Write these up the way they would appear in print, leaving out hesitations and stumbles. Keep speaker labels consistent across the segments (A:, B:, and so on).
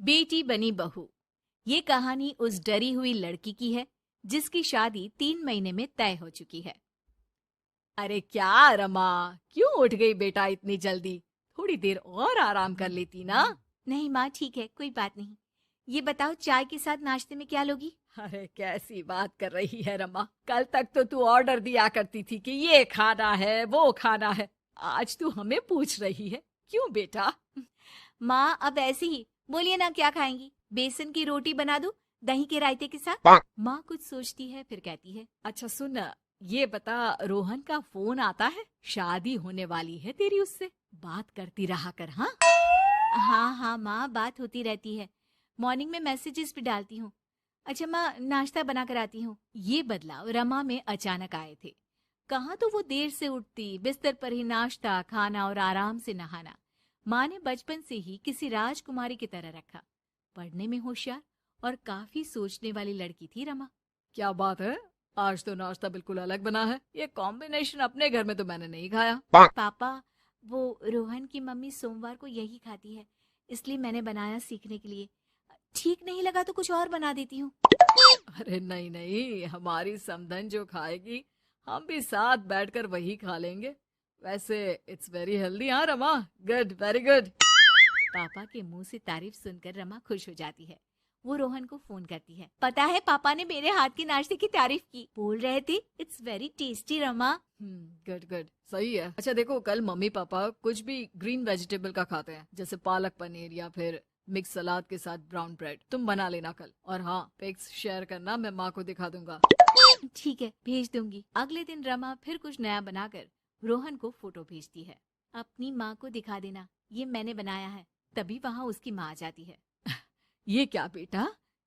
A: बेटी बनी बहू। ये कहानी उस डरी हुई लड़की की है जिसकी शादी 3 महीने में तय हो चुकी है। अरे क्या रमा, क्यों उठ गई बेटा इतनी जल्दी? थोड़ी देर और आराम कर लेती ना। नहीं माँ, ठीक है, कोई बात नहीं। ये बताओ, चाय के साथ नाश्ते में क्या लोगी? अरे कैसी बात कर रही है रमा, कल तक तो तू ऑर्डर दिया करती थी कि ये खाना है वो खाना है, आज तू हमें पूछ रही है, क्यों बेटा? माँ अब ऐसे ही बोलिए ना, क्या खाएंगी? बेसन की रोटी बना दूं दही के रायते के साथ? माँ कुछ सोचती है फिर कहती है, अच्छा सुन, ये बता, रोहन का फोन आता है? शादी होने वाली है तेरी उससे, बात करती रहा कर। हाँ हाँ हाँ माँ, बात होती रहती है, मॉर्निंग में मैसेजेस भी डालती हूँ। अच्छा माँ, नाश्ता बना कर आती हूँ। ये बदलाव रमा में अचानक आए थे। कहाँ तो वो देर से उठती, बिस्तर पर ही नाश्ता खाना और आराम से नहाना। माँ ने बचपन से ही किसी राजकुमारी की तरह रखा। पढ़ने में होशियार और काफी सोचने वाली लड़की थी रमा। क्या बात है, आज तो नाश्ता बिल्कुल अलग बना है। ये कॉम्बिनेशन अपने घर में तो मैंने नहीं खाया। पापा, वो रोहन की मम्मी सोमवार को यही खाती है, इसलिए मैंने बनाया सीखने के लिए। ठीक नहीं लगा तो कुछ और बना देती हूँ। अरे नहीं नहीं, हमारी समधन जो खाएगी हम भी साथ बैठकर वही खा लेंगे। वैसे इट्स वेरी हेल्दी। हाँ रमा, गुड, वेरी गुड। पापा के मुंह से तारीफ सुनकर रमा खुश हो जाती है। वो रोहन को फोन करती है। पता है, पापा ने मेरे हाथ के नाश्ते की तारीफ की, बोल रहे थे it's very tasty Rama. Good good, सही है। अच्छा देखो, कल मम्मी पापा कुछ भी ग्रीन वेजिटेबल का खाते हैं, जैसे पालक पनीर या फिर मिक्स सलाद के साथ ब्राउन ब्रेड। तुम बना लेना कल, और हाँ, पिक्स शेयर करना, मैं माँ को दिखा दूंगा। ठीक है, भेज दूंगी। अगले दिन रमा फिर कुछ नया बनाकर रोहन को फोटो भेजती है। अपनी माँ को दिखा देना, ये मैंने बनाया है। तभी वहाँ उसकी माँ आ जाती है। ये क्या बेटा,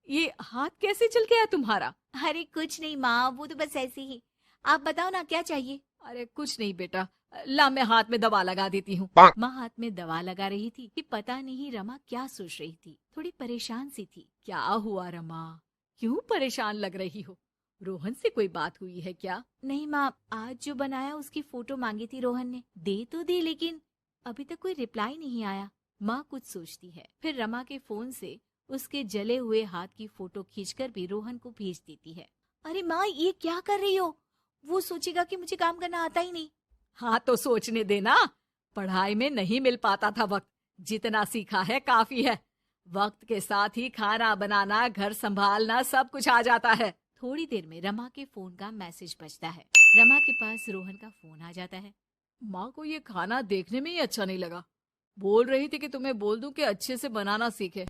A: ये हाथ कैसे चल गया तुम्हारा? अरे कुछ नहीं माँ, वो तो बस ऐसे ही। आप बताओ ना, क्या चाहिए? अरे कुछ नहीं बेटा, ला मैं हाथ में दवा लगा देती हूँ। माँ हाथ में दवा लगा रही थी कि पता नहीं रमा क्या सोच रही थी। थोड़ी परेशान सी थी। क्या हुआ रमा, क्यों परेशान लग रही हो? रोहन से कोई बात हुई है क्या? नहीं माँ, आज जो बनाया उसकी फोटो मांगी थी रोहन ने, दे तो दी, लेकिन अभी तक कोई रिप्लाई नहीं आया। माँ कुछ सोचती है, फिर रमा के फोन से उसके जले हुए हाथ की फोटो खींचकर भी रोहन को भेज देती है। अरे माँ, ये क्या कर रही हो? वो सोचेगा कि मुझे काम करना आता ही नहीं। हाँ तो सोचने देना, पढ़ाई में नहीं मिल पाता था वक्त, जितना सीखा है काफी है। वक्त के साथ ही खाना बनाना, घर संभालना, सब कुछ आ जाता है। थोड़ी देर में रमा के फोन का मैसेज बजता है। रमा के पास रोहन का फोन आ जाता है। माँ को ये खाना देखने में ही अच्छा नहीं लगा, बोल रही थी कि तुम्हें बोल दूं कि अच्छे से बनाना सीखे।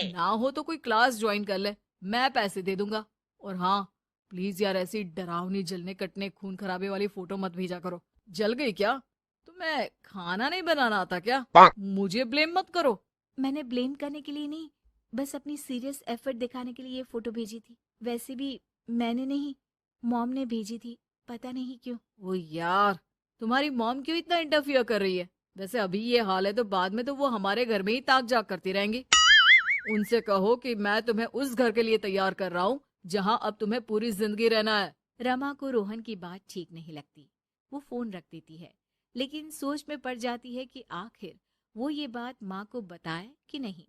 A: ना हो तो कोई क्लास ज्वाइन कर ले, मैं पैसे दे दूंगा। और हाँ, प्लीज यार, ऐसी डरावनी जलने कटने खून खराबे वाली फोटो मत भेजा करो। जल गई क्या? तुम्हें खाना नहीं बनाना आता क्या? मुझे ब्लेम मत करो। मैंने ब्लेम करने के लिए नहीं, बस अपनी सीरियस एफर्ट दिखाने के लिए ये फोटो भेजी थी। वैसे भी मैंने नहीं, मॉम ने भेजी थी, पता नहीं क्यों। ओ यार, तुम्हारी मॉम क्यों इतना इंटरफियर कर रही है? वैसे अभी ये हाल है तो बाद में तो वो हमारे घर में ही ताक जाग करती रहेंगी। उनसे कहो कि मैं तुम्हें उस घर के लिए तैयार कर रहा हूँ जहाँ अब तुम्हें पूरी जिंदगी रहना है। रमा को रोहन की बात ठीक नहीं लगती। वो फोन रख देती है, लेकिन सोच में पड़ जाती है कि आखिर वो ये बात माँ को बताए कि नहीं।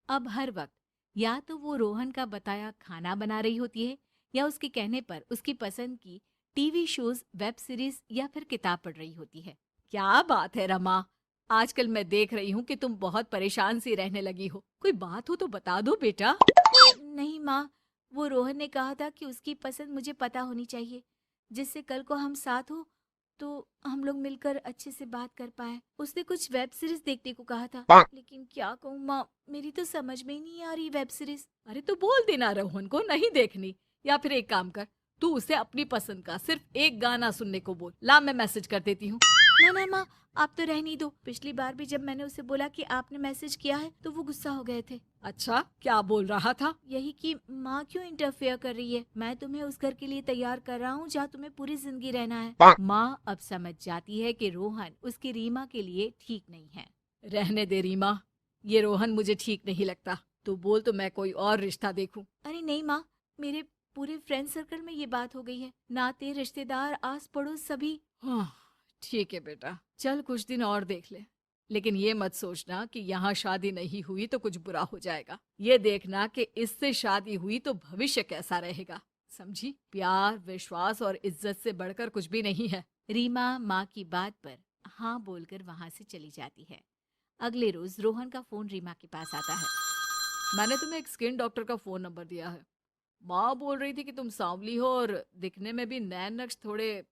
A: अब हर वक्त या तो वो रोहन का बताया खाना बना रही होती है, या उसके कहने पर उसकी पसंद की टीवी शोज, वेब सीरीज या फिर किताब पढ़ रही होती है। क्या बात है रमा, आजकल मैं देख रही हूँ कि तुम बहुत परेशान सी रहने लगी हो। कोई बात हो तो बता दो बेटा। नहीं माँ, वो रोहन ने कहा था कि उसकी पसंद मुझे पता होनी चाहिए, जिससे कल को हम साथ हो तो हम लोग मिलकर अच्छे से बात कर पाए। उसने कुछ वेब सीरीज देखने को कहा था, लेकिन क्या कहूँ माँ, मेरी तो समझ में ही नहीं आ रही वेब सीरीज। अरे तो बोल देना रोहन को नहीं देखनी, या फिर एक काम कर, तू उसे अपनी पसंद का सिर्फ एक गाना सुनने को बोल। ला मैं मैसेज कर देती हूँ। ना ना माँ, आप तो रहने दो। पिछली बार भी जब मैंने उसे बोला कि आपने मैसेज किया है तो वो गुस्सा हो गए थे। अच्छा, क्या बोल रहा था? यही कि माँ क्यों इंटरफेयर कर रही है, मैं तुम्हें उस घर के लिए तैयार कर रहा हूँ जहाँ तुम्हें पूरी जिंदगी रहना है। माँ अब समझ जाती है कि रोहन उसकी रीमा के लिए ठीक नहीं है। रहने दे रीमा, ये रोहन मुझे ठीक नहीं लगता। तू बोल तो मैं कोई और रिश्ता देखूं। अरे नहीं माँ, मेरे पूरे फ्रेंड सर्कल में ये बात हो गई है, नाते रिश्तेदार आस पड़ोस सभी। हाँ ठीक है बेटा, चल कुछ दिन और देख ले, लेकिन ये मत सोचना कि यहाँ शादी नहीं हुई तो कुछ बुरा हो जाएगा। ये देखना कि इससे शादी हुई तो भविष्य कैसा रहेगा। समझी? प्यार, विश्वास और इज्जत से बढ़कर कुछ भी नहीं है। रीमा माँ की बात पर हाँ बोलकर वहां से चली जाती है। अगले रोज रोहन का फोन रीमा के पास आता है। मैंने तुम्हें एक स्किन डॉक्टर का फोन नंबर दिया है। माँ बोल रही थी कि तुम सांवली हो और दिखने में भी नैन नक्श थोड़े।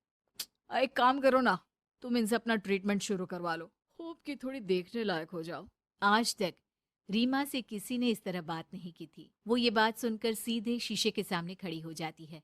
A: एक काम करो ना, तुम इनसे अपना ट्रीटमेंट शुरू करवा लो। होप कि थोड़ी देखने लायक हो जाओ। आज तक रीमा से किसी ने इस तरह बात नहीं की थी। वो ये बात सुनकर सीधे शीशे के सामने खड़ी हो जाती है।